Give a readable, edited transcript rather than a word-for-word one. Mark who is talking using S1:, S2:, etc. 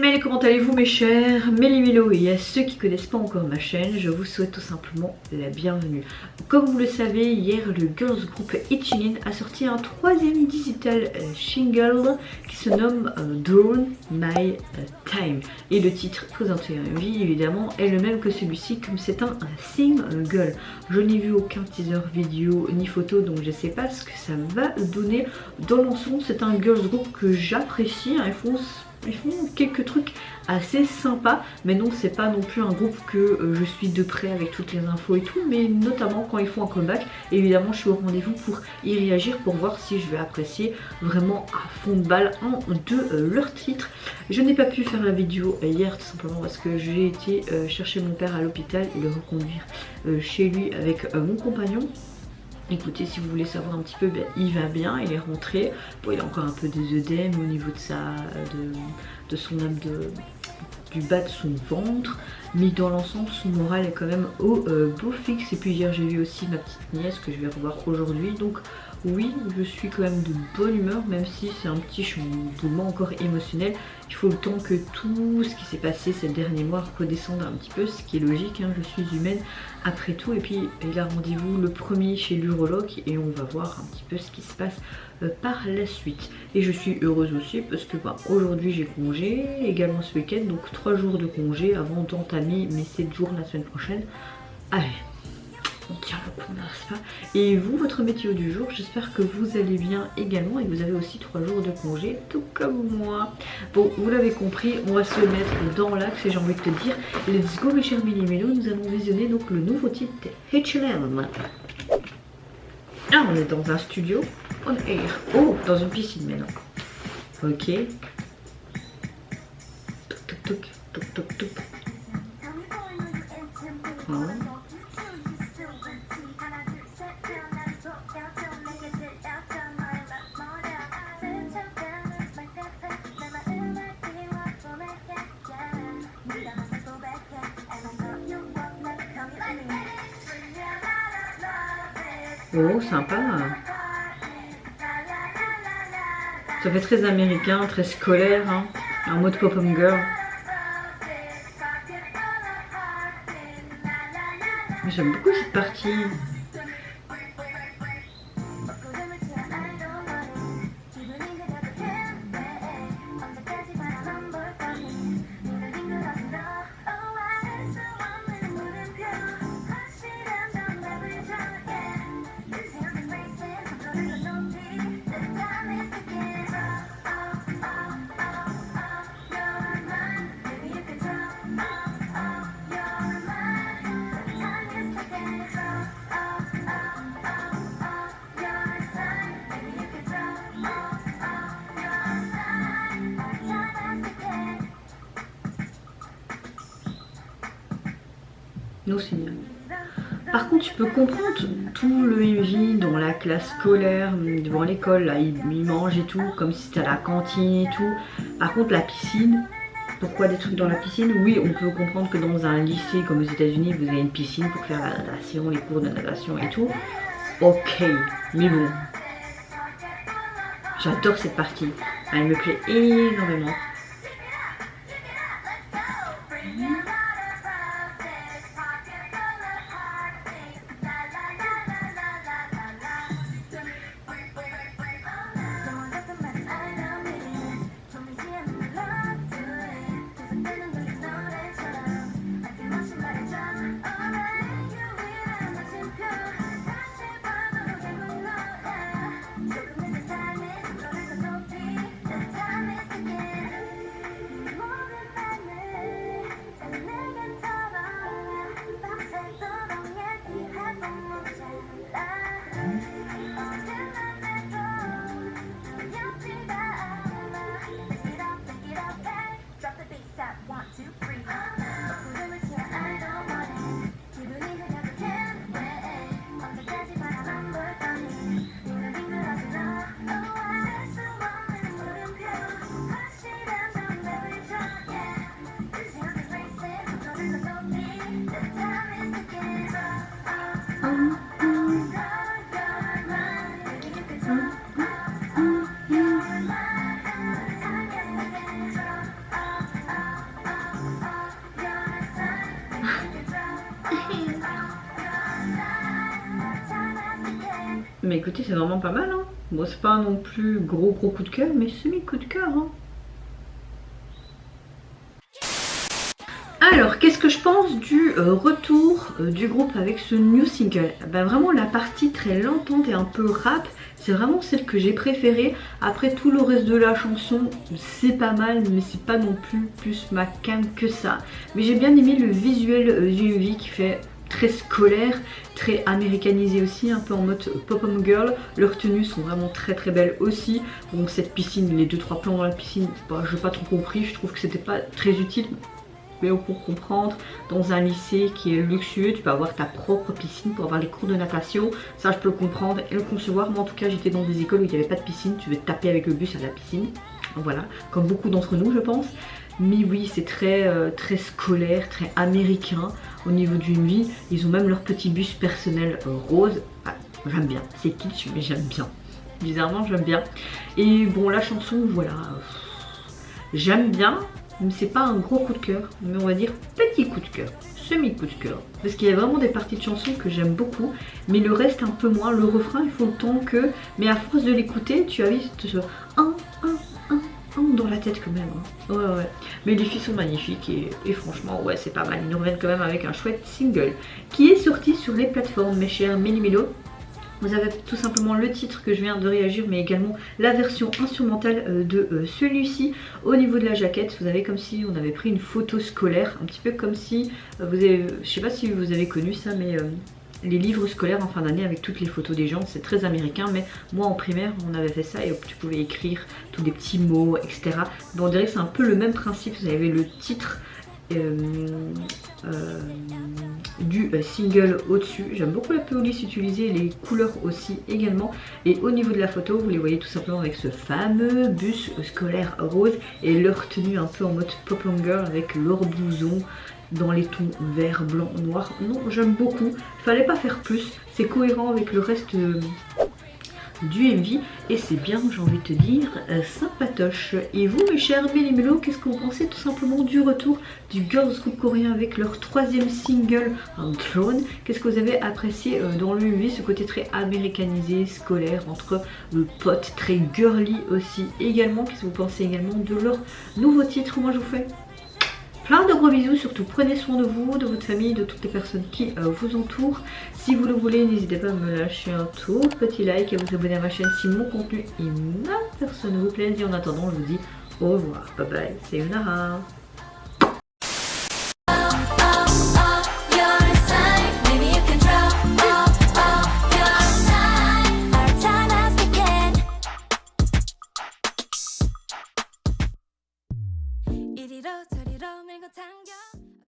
S1: Mel, comment allez-vous mes chers Méli-Mélo, et à ceux qui ne connaissent pas encore ma chaîne, je vous souhaite tout simplement la bienvenue. Comme vous le savez, hier le girls group Itchin a sorti un troisième digital single qui se nomme Drone My Time. Et le titre présenté en MV évidemment est le même que celui-ci, comme c'est un single. Je n'ai vu aucun teaser vidéo ni photo, donc je ne sais pas ce que ça va donner. Dans l'ensemble, c'est un girls group que j'apprécie, ils font quelques trucs assez sympas, mais non, c'est pas non plus un groupe que je suis de près avec toutes les infos et tout, mais notamment quand ils font un comeback, évidemment je suis au rendez-vous pour y réagir, pour voir si je vais apprécier vraiment à fond de balle un de leurs titres. Je n'ai pas pu faire la vidéo hier tout simplement parce que j'ai été chercher mon père à l'hôpital et le reconduire chez lui avec mon compagnon. Écoutez, si vous voulez savoir un petit peu, ben, il va bien, il est rentré. Bon, il a encore un peu des œdèmes au niveau de son âme, du bas de son ventre, mais dans l'ensemble son moral est quand même au beau fixe. Et puis hier j'ai vu aussi ma petite nièce que je vais revoir aujourd'hui, donc oui, je suis quand même de bonne humeur, même si c'est un petit chamboulement encore émotionnel. Il faut le temps que tout ce qui s'est passé ces derniers mois redescende un petit peu, ce qui est logique, hein, je suis humaine après tout. Et puis il a rendez-vous le premier chez l'urologue et on va voir un petit peu ce qui se passe par la suite. Et je suis heureuse aussi parce que bah, aujourd'hui j'ai congé, également ce week-end, donc 3 jours de congé avant d'entamer mes 7 jours la semaine prochaine. Allez, on tient le coup, n'est-ce pas? Et vous, votre météo du jour, j'espère que vous allez bien également et que vous avez aussi 3 jours de congé, tout comme moi. Bon, vous l'avez compris, on va se mettre dans l'axe et j'ai envie de te dire, let's go mes chers Méli-Mélo, nous allons visionner donc le nouveau titre de H&M. Ah, on est dans un studio on air. Oh, dans une piscine maintenant. Ok. Toc toc toc, toc toc toc. Oh. Oh, sympa. Ça fait très américain, très scolaire, hein, en mode pop-up girl. J'aime beaucoup cette partie. Non, Seigneur. Par contre, tu peux comprendre tout le MV dans la classe scolaire, devant l'école, là, ils mangent et tout, comme si c'était à la cantine et tout. Par contre, la piscine, pourquoi des trucs dans la piscine? Oui, on peut comprendre que dans un lycée comme aux États-Unis, vous avez une piscine pour faire la natation, les cours de natation et tout. Ok, mais bon. J'adore cette partie, elle me plaît énormément. Mais écoutez, c'est vraiment pas mal, hein. Bon, c'est pas non plus gros coup de cœur, mais semi coup de cœur, hein. Alors, qu'est-ce que je pense du retour du groupe avec ce new single? Ben, vraiment la partie très lentante et un peu rap, c'est vraiment celle que j'ai préférée. Après tout le reste de la chanson, c'est pas mal, mais c'est pas non plus ma cam que ça. Mais j'ai bien aimé le visuel du MV qui fait très scolaire, très américanisé aussi, un peu en mode pop-up girl. Leurs tenues sont vraiment très belles aussi. Donc cette piscine, les 2-3 plans dans la piscine, bah, je n'ai pas trop compris, je trouve que c'était pas très utile. Mais pour comprendre, dans un lycée qui est luxueux, tu peux avoir ta propre piscine pour avoir les cours de natation. Ça, je peux le comprendre et le concevoir. Moi, en tout cas, j'étais dans des écoles où il n'y avait pas de piscine. Tu veux te taper avec le bus à la piscine. Donc, voilà, comme beaucoup d'entre nous, je pense. Mais oui, c'est très scolaire, très américain au niveau du MV. Ils ont même leur petit bus personnel rose. Ah, j'aime bien. C'est kitsch, mais j'aime bien. Bizarrement, j'aime bien. Et bon, la chanson, voilà. J'aime bien. C'est pas un gros coup de cœur, mais on va dire petit coup de cœur, semi coup de cœur. Parce qu'il y a vraiment des parties de chansons que j'aime beaucoup, mais le reste un peu moins. Le refrain, il faut le temps que... Mais à force de l'écouter, tu as vite ce dans la tête quand même. Hein. Ouais. Mais les filles sont magnifiques et franchement, ouais, c'est pas mal. Ils nous reviennent quand même avec un chouette single qui est sorti sur les plateformes, mes chers Méli-Mélo. Vous avez tout simplement le titre que je viens de réagir, mais également la version instrumentale de celui-ci. Au niveau de la jaquette, vous avez comme si on avait pris une photo scolaire, un petit peu comme si vous avez, je sais pas si vous avez connu ça, mais les livres scolaires en fin d'année avec toutes les photos des gens, c'est très américain, mais moi en primaire on avait fait ça et tu pouvais écrire tous des petits mots, etc. Donc on dirait que c'est un peu le même principe. Vous avez le titre du single au-dessus. J'aime beaucoup la police utilisée, les couleurs aussi également. Et au niveau de la photo, vous les voyez tout simplement avec ce fameux bus scolaire rose et leur tenue un peu en mode pop girl avec leur blouson dans les tons vert, blanc, noir. Non, j'aime beaucoup. Il fallait pas faire plus. C'est cohérent avec le reste du MV et c'est bien, j'ai envie de te dire, sympatoche. Et vous mes chers Méli-Mélo, qu'est-ce que vous pensez tout simplement du retour du girls group coréen avec leur troisième single Throne? Qu'est-ce que vous avez apprécié dans le MV, ce côté très américanisé, scolaire, entre le pote, très girly aussi également? Qu'est-ce que vous pensez également de leur nouveau titre? Moi je vous fais plein de gros bisous, surtout prenez soin de vous, de votre famille, de toutes les personnes qui vous entourent. Si vous le voulez, n'hésitez pas à me lâcher un tout petit like et à vous abonner à ma chaîne si mon contenu et ma personne vous plaisent. Et en attendant, je vous dis au revoir, bye bye, c'est Unara.